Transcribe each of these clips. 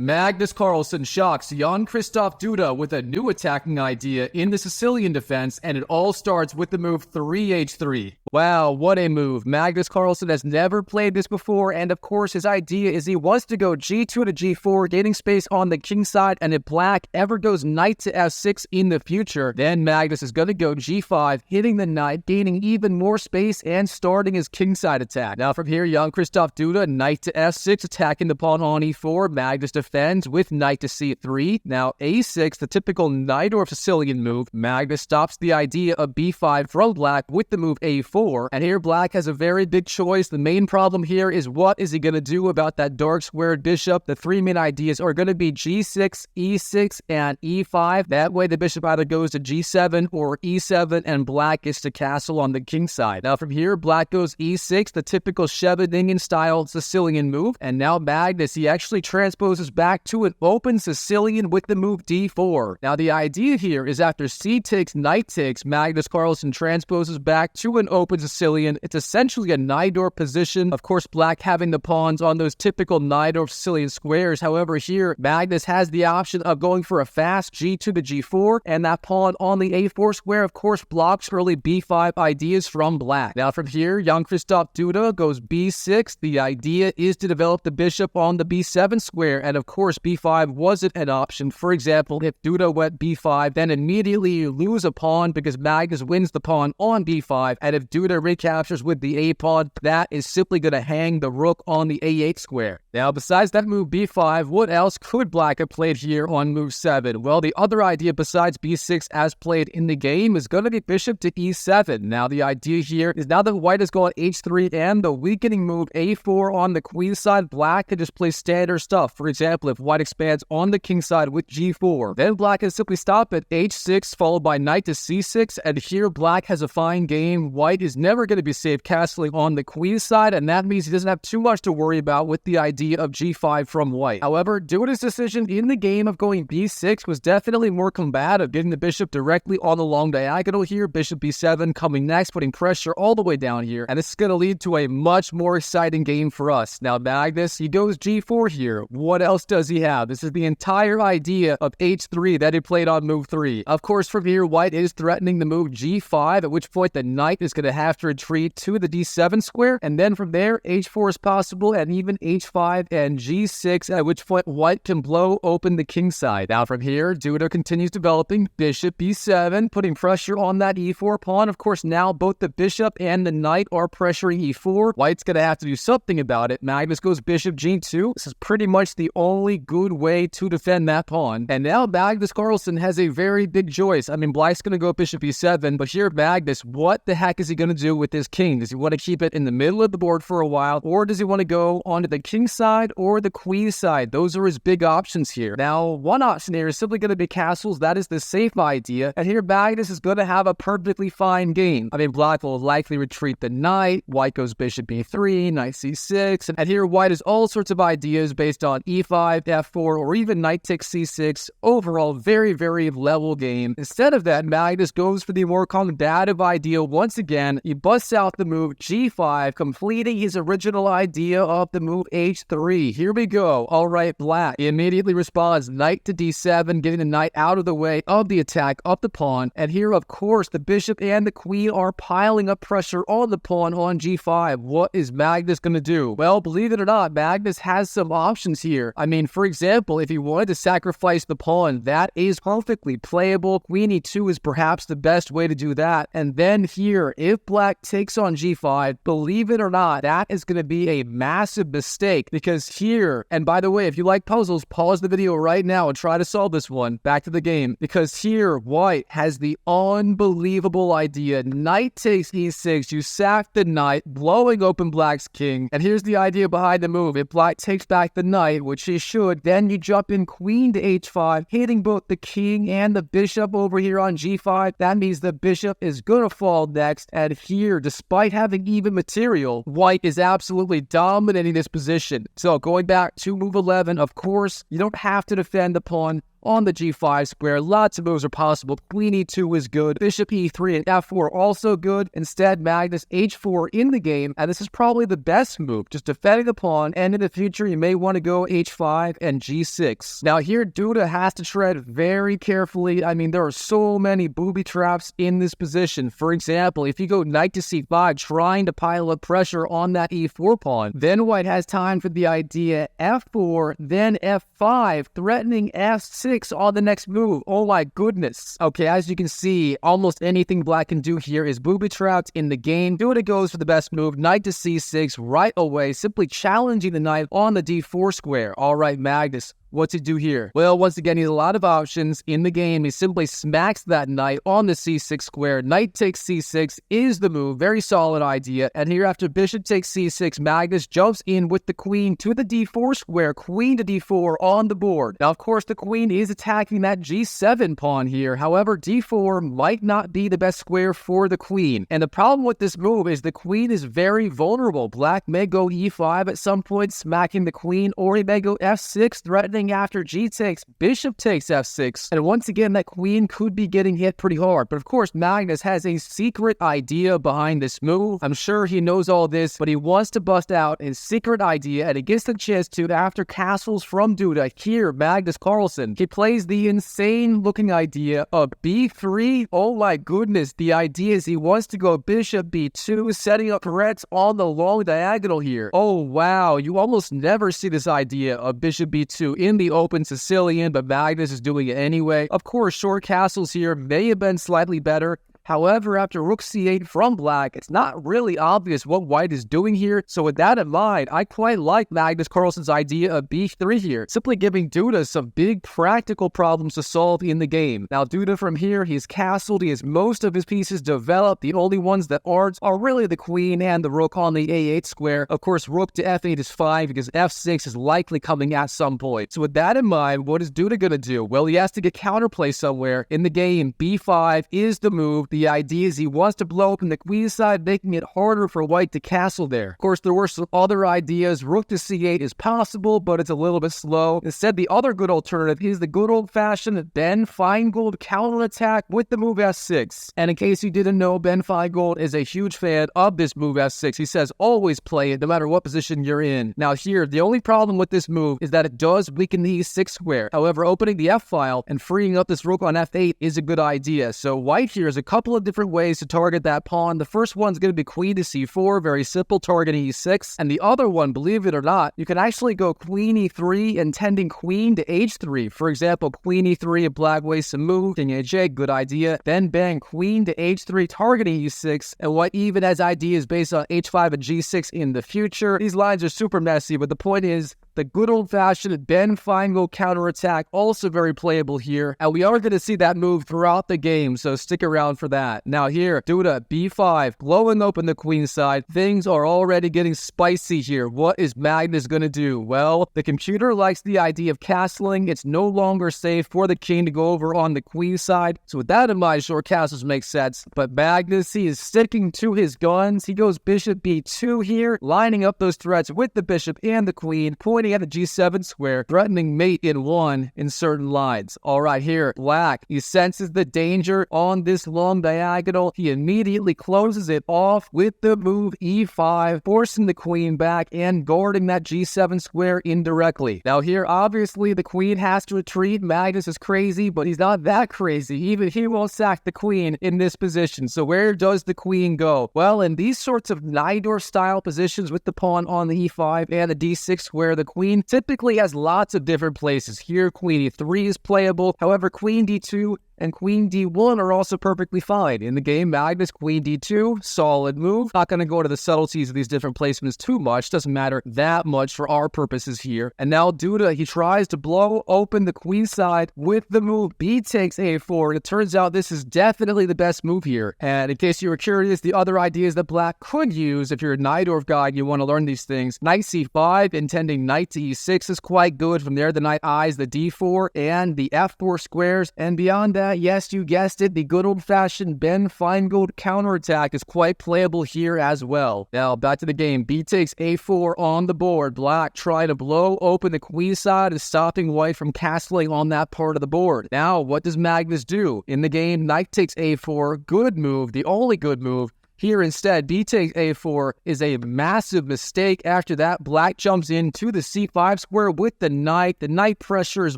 Magnus Carlsen shocks Jan-Krzysztof Duda with a new attacking idea in the Sicilian defense, and it all starts with the move 3h3. Wow, what a move. Magnus Carlsen has never played this before, and of course his idea is he wants to go g2 to g4, gaining space on the king side, and if black ever goes knight to f6 in the future, then Magnus is going to go g5, hitting the knight, gaining even more space, and starting his kingside attack. Now from here, Jan-Krzysztof Duda, knight to f6, attacking the pawn on e4, Magnus defends with knight to c3. Now a6, the typical knight or Sicilian move. Magnus stops the idea of b5 from black with the move a4, and here black has a very big choice. The main problem here is what is he going to do about that dark squared bishop? The three main ideas are going to be g6, e6, and e5. That way the bishop either goes to g7 or e7, and black gets to castle on the king side. Now from here, black goes e6, the typical Scheveningen style Sicilian move, and now Magnus, he actually transposes back to an open Sicilian with the move d4. Now the idea here is after c takes, knight takes, Magnus Carlsen transposes back to an open Sicilian. It's essentially a Najdorf position. Of course, black having the pawns on those typical Najdorf Sicilian squares. However, here Magnus has the option of going for a fast g2 to g4, and that pawn on the a4 square, of course, blocks early b5 ideas from black. Now from here, Jan-Krzysztof Duda goes b6. The idea is to develop the bishop on the b7 square, and of course b5 wasn't an option. For example, if Duda went b5, then immediately you lose a pawn because Magnus wins the pawn on b5, and if Duda recaptures with the a pawn, that is simply going to hang the rook on the a8 square. Now besides that move b5, what else could black have played here on move 7? Well, the other idea besides b6 as played in the game is going to be bishop to e7. Now the idea here is now that white has gone h3 and the weakening move a4 on the queen side, black can just play standard stuff. For example, if white expands on the king side with g4, then black can simply stop at h6 followed by knight to c6, and here black has a fine game. White is never going to be safe castling on the queen side, and that means he doesn't have too much to worry about with the idea of g5 from white. However, Duda's decision in the game of going b6 was definitely more combative, getting the bishop directly on the long diagonal here. Bishop b7 coming next, putting pressure all the way down here, and this is going to lead to a much more exciting game for us. Now Magnus, he goes g4 here. What else does he have? This is the entire idea of h3 that he played on move 3. Of course, from here, white is threatening the move g5, at which point the knight is going to have to retreat to the d7 square, and then from there, h4 is possible, and even h5 and g6, at which point white can blow open the king side. Now from here, Duda continues developing bishop b7, putting pressure on that e4 pawn. Of course, now both the bishop and the knight are pressuring e4. White's going to have to do something about it. Magnus goes bishop g2. This is pretty much the only good way to defend that pawn. And now Magnus Carlsen has a very big choice. I mean, black's going to go bishop e7, but here Magnus, what the heck is he going to do with his king? Does he want to keep it in the middle of the board for a while, or does he want to go onto the king side or the queen side? Those are his big options here. Now, one option here is simply going to be castles. That is the safe idea, and here Magnus is going to have a perfectly fine game. I mean, black will likely retreat the knight, white goes bishop b3, knight c6, and here white has all sorts of ideas based on e5, f4, or even knight takes c6. Overall, very, very level game. Instead of that, Magnus goes for the more combative idea once again. He busts out the move g5, completing his original idea of the move h3. Here we go. All right, black. He immediately responds knight to d7, getting the knight out of the way of the attack of the pawn. And here, of course, the bishop and the queen are piling up pressure on the pawn on g5. What is Magnus going to do? Well, believe it or not, Magnus has some options here. I mean, for example, if he wanted to sacrifice the pawn, that is perfectly playable. Queen e2 is perhaps the best way to do that. And then here, if black takes on g5, believe it or not, that is going to be a massive mistake, because here, and by the way, if you like puzzles, pause the video right now and try to solve this one. Back to the game, because here white has the unbelievable idea. Knight takes e6, you sack the knight, blowing open black's king. And here's the idea behind the move. If black takes back the knight, which he should, then you jump in queen to h5, hitting both the king and the bishop over here on g5. That means the bishop is gonna fall next, and here, despite having even material, white is absolutely dominating this position. So going back to move 11, of course, you don't have to defend the pawn on the g5 square. Lots of moves are possible. Queen e2 is good. Bishop e3 and f4 also good. Instead, Magnus h4 in the game, and this is probably the best move, just defending the pawn, and in the future you may want to go h5 and g6. Now here, Duda has to tread very carefully. I mean, there are so many booby traps in this position. For example, if you go knight to c5, trying to pile up pressure on that e4 pawn, then white has time for the idea f4, then f5, threatening f6 on the next move. Oh my goodness. Okay, as you can see, almost anything black can do here is booby trapped in the game. Duda goes for the best move, knight to c6 right away, simply challenging the knight on the d4 square. All right, Magnus, what's he do here? Well, once again, he has a lot of options in the game. He simply smacks that knight on the c6 square. Knight takes c6 is the move. Very solid idea. And here, after bishop takes c6, Magnus jumps in with the queen to the d4 square. Queen to d4 on the board. Now, of course, the queen is attacking that g7 pawn here. However, d4 might not be the best square for the queen. And the problem with this move is the queen is very vulnerable. Black may go e5 at some point, smacking the queen, or he may go f6, threatening after g takes, bishop takes f6, and once again that queen could be getting hit pretty hard. But of course, Magnus has a secret idea behind this move. I'm sure he knows all this, but he wants to bust out his secret idea, and he gets the chance to after castles from Duda. Here, Magnus Carlsen, he plays the insane looking idea of b3. Oh my goodness, the idea is he wants to go bishop b2, setting up threats on the long diagonal here. Oh wow, you almost never see this idea of bishop b2 in the open Sicilian, but Magnus is doing it anyway. Of course, short castles here may have been slightly better. However, after rook c8 from black, it's not really obvious what white is doing here. So with that in mind, I quite like Magnus Carlsen's idea of b3 here, simply giving Duda some big practical problems to solve in the game. Now Duda from here, he's castled, he has most of his pieces developed. The only ones that aren't are really the queen and the rook on the a8 square. Of course, rook to f8 is fine because f6 is likely coming at some point. So with that in mind, what is Duda going to do? Well, he has to get counterplay somewhere in the game. b5 is the move. The idea is he wants to blow open the queen side, making it harder for white to castle there. Of course, there were some other ideas. Rook to c8 is possible, but it's a little bit slow. Instead, the other good alternative is the good old-fashioned Ben Feingold counterattack with the move f6. And in case you didn't know, Ben Feingold is a huge fan of this move f6. He says always play it no matter what position you're in. Now here, the only problem with this move is that it does weaken the e6 square. However, opening the f-file and freeing up this rook on f8 is a good idea. So white here is a couple of different ways to target that pawn. The first one's going to be queen to c4, very simple, targeting e6. And the other one, believe it or not, you can actually go queen e3 intending queen to h3. For example, queen e3, a black wastes a move, king aj, good idea. Then bang, queen to h3, targeting e6. And white even has ideas based on h5 and g6 in the future. These lines are super messy, but the point is, the good old-fashioned Ben Feingold counterattack, also very playable here. And we are going to see that move throughout the game, so stick around for that. Now here, Duda, b5, blowing open the queen side. Things are already getting spicy here. What is Magnus going to do? Well, the computer likes the idea of castling. It's no longer safe for the king to go over on the queen side. So with that in mind, short castles make sense. But Magnus, he is sticking to his guns. He goes bishop b2 here, lining up those threats with the bishop and the queen, pointing at the g7 square, threatening mate in one in certain lines. All right, here, black, he senses the danger on this long diagonal. He immediately closes it off with the move e5, forcing the queen back and guarding that g7 square indirectly. Now here, obviously, the queen has to retreat. Magnus is crazy, but he's not that crazy. Even he won't sack the queen in this position. So where does the queen go? Well, in these sorts of Nidor style positions with the pawn on the e5 and the d6 square, the queen typically has lots of different places. Here, queen e3 is playable. However, queen d2 and queen d1 are also perfectly fine. In the game, Magnus, queen d2, solid move. Not going to go into the subtleties of these different placements too much. Doesn't matter that much for our purposes here. And now Duda, he tries to blow open the queen side with the move b takes a4. And it turns out this is definitely the best move here. And in case you were curious, the other ideas that black could use, if you're a Najdorf guy and you want to learn these things, knight c5, intending knight to e6 is quite good. From there, the knight eyes the d4 and the f4 squares. And beyond that, Yeah, yes, you guessed it. The good old-fashioned Ben Feingold counterattack is quite playable here as well. Now, back to the game. B takes a4 on the board. Black try to blow open the queen side and stopping white from castling on that part of the board. Now, what does Magnus do? In the game, knight takes a4. Good move, the only good move. Here instead, b takes a4 is a massive mistake. After that, black jumps into the c5 square with the knight. The knight pressures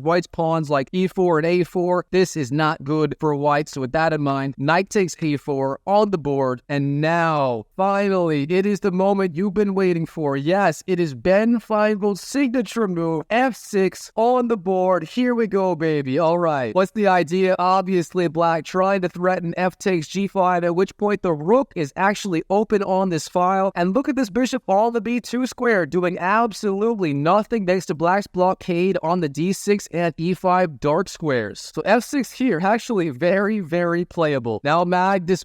white's pawns like e4 and a4. This is not good for white, so with that in mind, knight takes a4 on the board. And now, finally, it is the moment you've been waiting for. Yes, it is Ben Feingold's signature move, f6 on the board. Here we go, baby. All right. What's the idea? Obviously, black trying to threaten f takes g5, at which point the rook is actually open on this file. And look at this bishop on the b2 square doing absolutely nothing thanks to black's blockade on the d6 and e5 dark squares. So f6 here actually very, very playable. Now Magnus.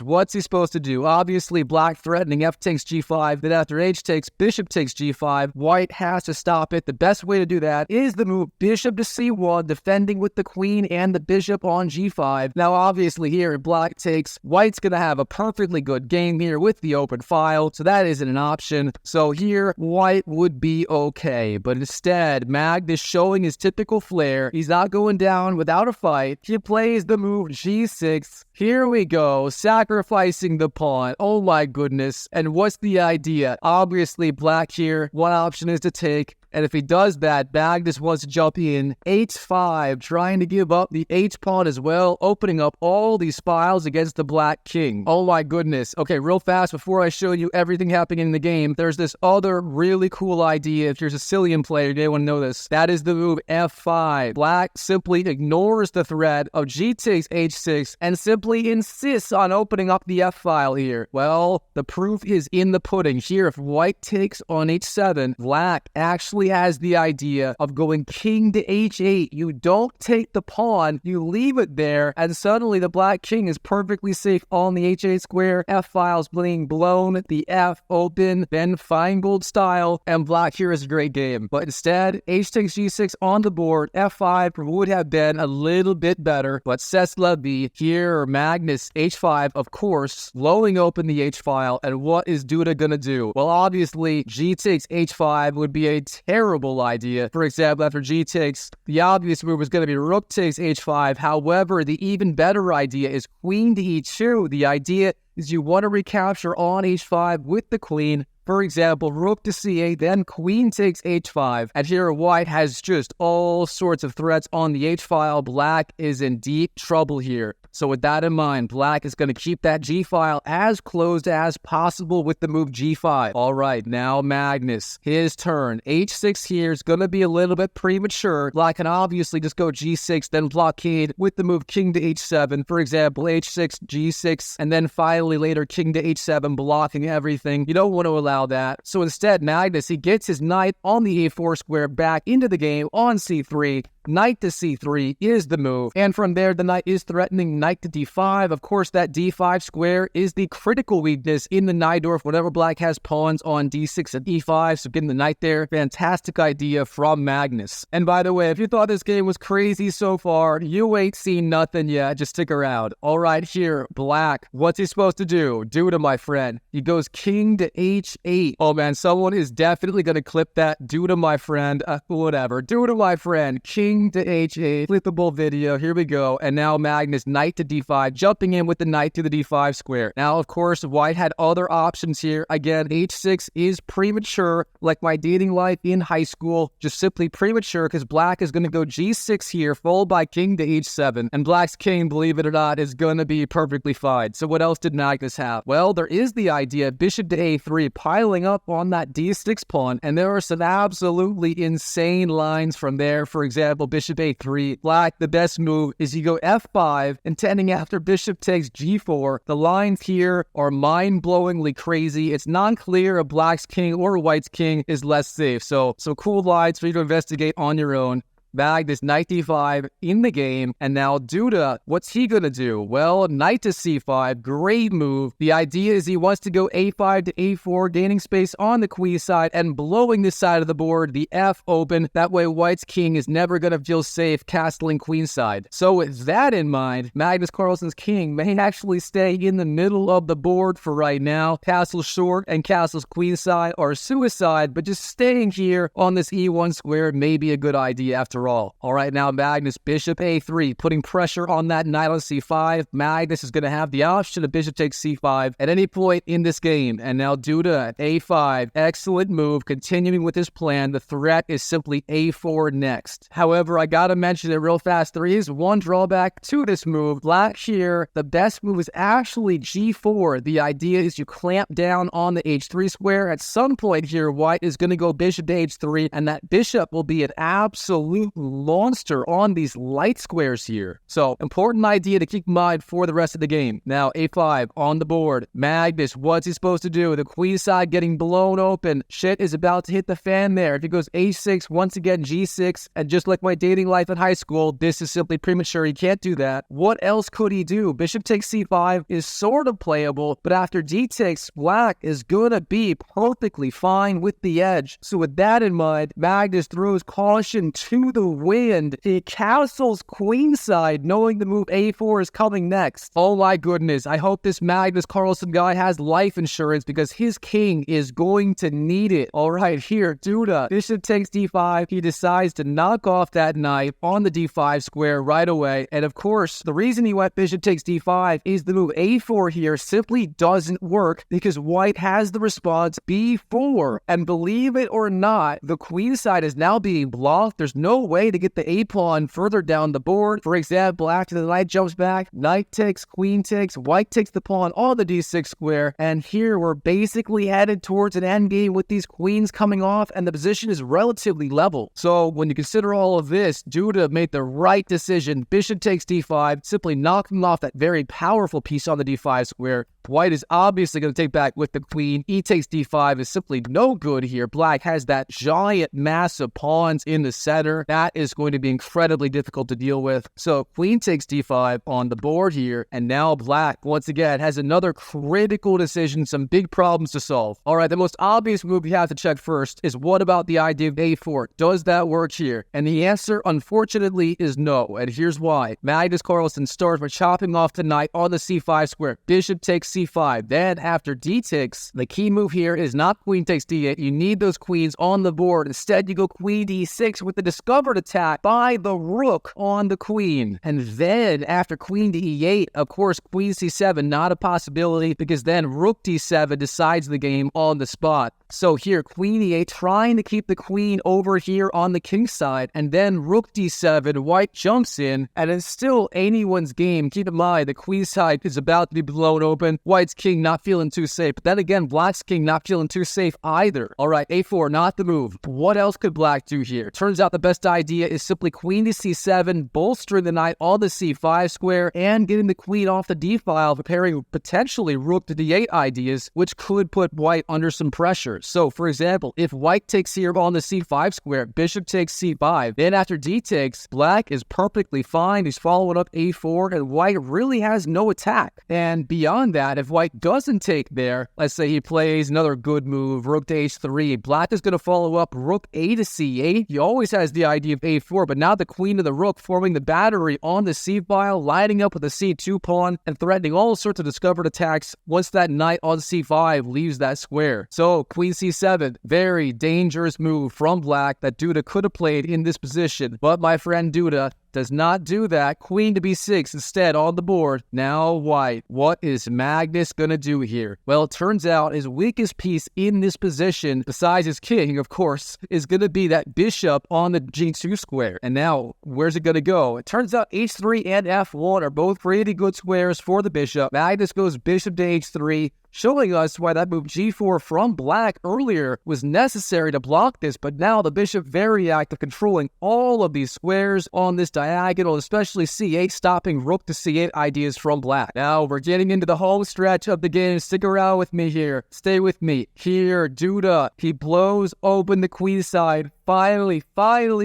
What's he supposed to do? Obviously black threatening f takes g5. Then after h takes, bishop takes g5. White has to stop it. The best way to do that is the move bishop to c1, defending with the queen and the bishop on g5. Now obviously here black takes, white's gonna have a perfectly good game here with the open file, so that isn't an option. So here, white would be okay, but instead, Magnus showing his typical flair. He's not going down without a fight. He plays the move g6. Here we go, sacrificing the pawn. Oh my goodness. And what's the idea? Obviously, black here, one option is to take. And if he does that, Magnus wants to jump in h5, trying to give up the h-pawn as well, opening up all these files against the black king. Oh my goodness. Okay, real fast, before I show you everything happening in the game, there's this other really cool idea. If you're a Sicilian player, you may want to know this. That is the move f5. Black simply ignores the threat of g takes h6 and simply insists on opening up the f-file here. Well, the proof is in the pudding. Here, if white takes on h7, black actually has the idea of going king to h8. You don't take the pawn, you leave it there, and suddenly the black king is perfectly safe on the h8 square. F-files being blown, the F open, Ben Feingold style, and black here is a great game. But instead, h takes g6 on the board. F5 would have been a little bit better, but c'est la vie. Here, Magnus, h5, of course, blowing open the h-file, and what is Duda gonna do? Well, obviously, g takes h5 would be a terrible idea. For example, after g takes, the obvious move is going to be rook takes h5. However, the even better idea is queen to e2. The idea is you want to recapture on h5 with the queen. For example, rook to c8, then queen takes h5. And here white has just all sorts of threats on the h-file. Black is in deep trouble here. So with that in mind, black is going to keep that g-file as closed as possible with the move g5. All right, now Magnus, his turn. h6 here is going to be a little bit premature. Black can obviously just go g6, then blockade with the move king to h7. For example, h6, g6, and then finally later king to h7, blocking everything. You don't want to allow that. So instead, Magnus, he gets his knight on the a4 square back into the game on c3. Knight to c3 is the move. And from there, the knight is threatening knight to d5. Of course, that d5 square is the critical weakness in the Najdorf whenever black has pawns on d6 and e5. So getting the knight there, fantastic idea from Magnus. And by the way, if you thought this game was crazy so far, you ain't seen nothing yet. Just stick around. All right, here, black. What's he supposed to do? Duda, my friend. He goes king to h8. Oh man, someone is definitely going to clip that. Duda, my friend. Whatever. Duda, my friend. King to h8, flippable video, here we go. And now Magnus, knight to d5, jumping in with the knight to the d5 square. Now, of course, white had other options here. Again, h6 is premature, like my dating life in high school, just simply premature, because black is going to go g6 here, followed by king to h7. And black's king, believe it or not, is going to be perfectly fine. So what else did Magnus have? Well, there is the idea, bishop to a3, piling up on that d6 pawn, and there are some absolutely insane lines from there. For example, bishop a3. Black, the best move is you go f5, intending after bishop takes g4. The lines here are mind-blowingly crazy. It's non-clear if black's king or white's king is less safe. So cool lines for you to investigate on your own. Magnus knight d5 in the game, and now Duda, what's he gonna do? Well, knight to c5, great move. The idea is he wants to go a5 to a4, gaining space on the queen side and blowing this side of the board, the f open. That way white's king is never gonna feel safe castling queenside. So with that in mind, Magnus Carlsen's king may actually stay in the middle of the board for right now. Castle short and castle's queenside are suicide, but just staying here on this e1 square may be a good idea after all. All right, now Magnus, bishop a3, putting pressure on that knight on c5. Magnus is going to have the option of bishop takes c5 at any point in this game. And now Duda at a5, excellent move, continuing with his plan. The threat is simply a4 next. However, I gotta mention it real fast. There is one drawback to this move. Black here, the best move is actually g4. The idea is you clamp down on the h3 square. At some point here, white is going to go bishop to h3, and that bishop will be an absolute monster on these light squares here. So, important idea to keep in mind for the rest of the game. Now, a5 on the board. Magnus, what's he supposed to do? The queen side getting blown open. Shit is about to hit the fan there. If he goes a6, once again g6, and just like my dating life in high school, this is simply premature. He can't do that. What else could he do? Bishop takes c5 is sort of playable, but after d takes, black is gonna be perfectly fine with the edge. So with that in mind, Magnus throws caution to the wind. He castles queenside, knowing the move a4 is coming next. Oh my goodness, I hope this Magnus Carlsen guy has life insurance because his king is going to need it. All right, here, Duda, bishop takes d5. He decides to knock off that knight on the d5 square right away. And of course, the reason he went bishop takes d5 is the move a4 here simply doesn't work because white has the response b4. And believe it or not, the queen side is now being blocked. There's no way to get the a pawn further down the board. For example, after the knight jumps back, knight takes, queen takes, white takes the pawn on the d6 square. And here we're basically headed towards an endgame with these queens coming off, and the position is relatively level. So when you consider all of this, Duda made the right decision. Bishop takes d5, simply knocking off that very powerful piece on the d5 square. White is obviously going to take back with the queen. E takes d5 is simply no good here. Black has that giant mass of pawns in the center. That is going to be incredibly difficult to deal with. So queen takes d5 on the board here. And now black, once again, has another critical decision, some big problems to solve. All right, the most obvious move we have to check first is what about the idea of a4? Does that work here? And the answer, unfortunately, is no. And here's why. Magnus Carlsen starts by chopping off the knight on the c5 square. Bishop takes c5. Then after d takes, the key move here is not queen takes d8. You need those queens on the board. Instead, you go queen d6 with the discovered attack by the rook on the queen. And then after queen to e8, of course, queen c7, not a possibility because then rook d7 decides the game on the spot. So here, queen e8, trying to keep the queen over here on the king side, and then rook d7, white jumps in, and it's still anyone's game. Keep in mind, the queen side is about to be blown open. White's king not feeling too safe, but then again, black's king not feeling too safe either. All right, a4, not the move. What else could black do here? Turns out the best idea is simply queen to c7, bolstering the knight on the c5 square, and getting the queen off the d file, preparing potentially rook to d8 ideas, which could put white under some pressure. So, for example, if white takes here on the c5 square, bishop takes c5, then after d takes, black is perfectly fine. He's following up a4, and white really has no attack. And beyond that, if white doesn't take there, let's say he plays another good move, rook to h3, black is going to follow up rook a to c8. He always has the idea of a4, but now the queen and the rook forming the battery on the c file, lining up with the c2 pawn, and threatening all sorts of discovered attacks once that knight on c5 leaves that square. So, queen c7, very dangerous move from black that Duda could have played in this position. But my friend Duda does not do that. Queen to b6 instead on the board. Now white. What is Magnus gonna do here? Well, it turns out his weakest piece in this position, besides his king, of course, is gonna be that bishop on the g2 square. And now, where's it gonna go? It turns out h3 and f1 are both pretty good squares for the bishop. Magnus goes bishop to h3, showing us why that move g4 from black earlier was necessary to block this, but now the bishop very active, controlling all of these squares on this diagonal, especially c8, stopping rook to c8 ideas from black. Now we're getting into the home stretch of the game. Stick around with me here. Stay with me. Here, Duda, he blows open the queen side, finally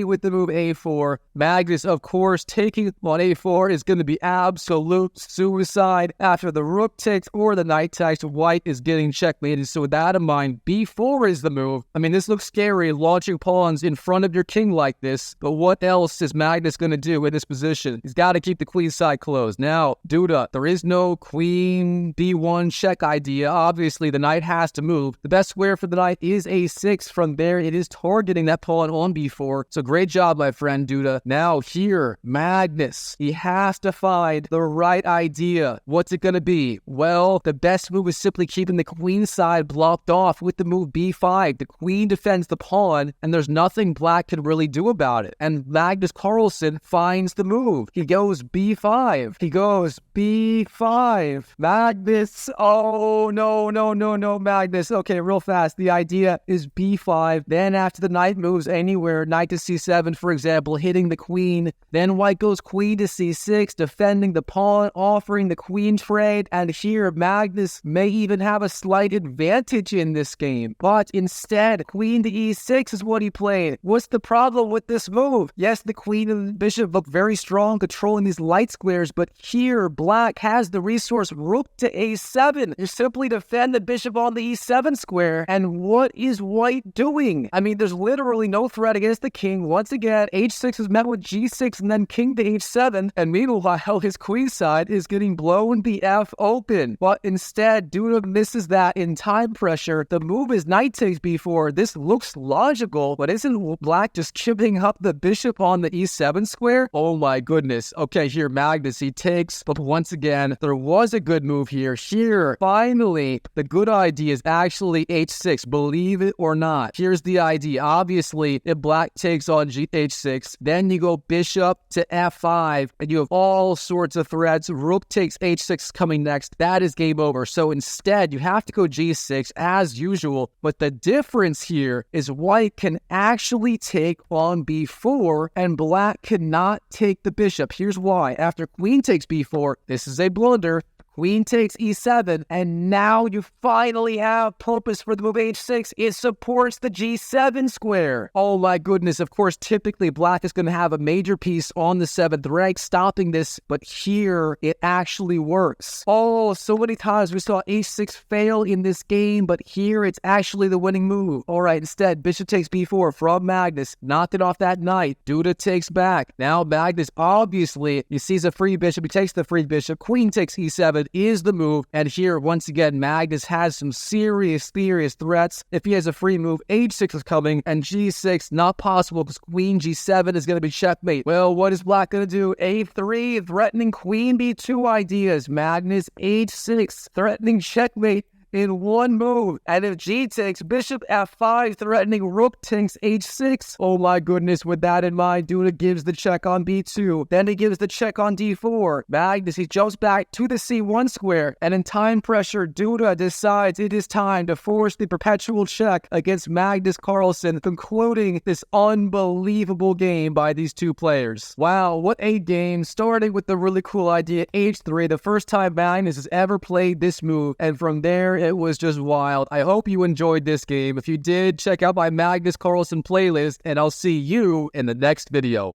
with the move a4. Magnus, of course, taking on a4 is going to be absolute suicide. After the rook takes or the knight takes, white is getting checkmated. So with that in mind, b4 is the move. I mean, this looks scary, launching pawns in front of your king like this. But what else is Magnus going to do in this position? He's got to keep the queen side closed. Now, Duda, there is no queen b1 check idea. Obviously, the knight has to move. The best square for the knight is a6. From there, it is targeting that pawn on b4. So great job, my friend Duda. Now here, Magnus, he has to find the right idea. What's it going to be? Well, the best move is simply keeping the queen side blocked off with the move b5. The queen defends the pawn, and there's nothing black can really do about it. And Magnus Carlsen finds the move. He goes b5. He goes b5. Magnus, oh, no, Magnus. Okay, real fast. The idea is b5. Then after the knight moves anywhere, knight to c7, for example, hitting the queen. Then white goes queen to c6, defending the pawn, offering the queen trade. And here, Magnus may even have a slight advantage in this game. But instead, queen to e6 is what he played. What's the problem with this move? Yes, the queen and the bishop look very strong, controlling these light squares. But here, black has the resource rook to a7. You simply defend the bishop on the e7 square. And what is white doing? I mean, there's literally no threat against the king. Once again, h6 is met with g6 and then king to h7. And meanwhile, his queen side is getting blown the f open. But instead, Duda misses that in time pressure. The move is knight takes b4. This looks logical, but isn't black just chipping up the bishop on the e7 square? Oh my goodness. Okay, here, Magnus, he takes. But once again, there was a good move here. Here, finally, the good idea is actually h6. Believe it or not. Here's the idea. Obviously, if black takes on h6, then you go bishop to f5, and you have all sorts of threats. Rook takes h6 coming next. That is game over. So instead, you have to go g6 as usual. But the difference here is white can actually take on b4, and black cannot take the bishop. Here's why. After queen takes b4, this is a blunder. Queen takes e7, and now you finally have purpose for the move h6. It supports the g7 square. Oh my goodness, of course, typically black is going to have a major piece on the 7th rank stopping this, but here it actually works. Oh, so many times we saw h6 fail in this game, but here it's actually the winning move. All right, instead, bishop takes b4 from Magnus, knocked it off that knight. Duda takes back. Now Magnus, obviously, he sees a free bishop, he takes the free bishop, queen takes e7, is the move. And here, once again, Magnus has some serious threats. If he has a free move, h6 is coming, and g6, not possible because queen g7 is going to be checkmate. Well, what is black going to do? a3, threatening queen b2 ideas. Magnus, h6, threatening checkmate in one move. And if g takes, bishop f5, threatening rook takes h6. Oh my goodness, with that in mind, Duda gives the check on b2. Then he gives the check on d4. Magnus, he jumps back to the c1 square. And in time pressure, Duda decides it is time to force the perpetual check against Magnus Carlsen, concluding this unbelievable game by these two players. Wow, what a game, starting with the really cool idea, h3, the first time Magnus has ever played this move. And from there, it was just wild. I hope you enjoyed this game. If you did, check out my Magnus Carlsen playlist, and I'll see you in the next video.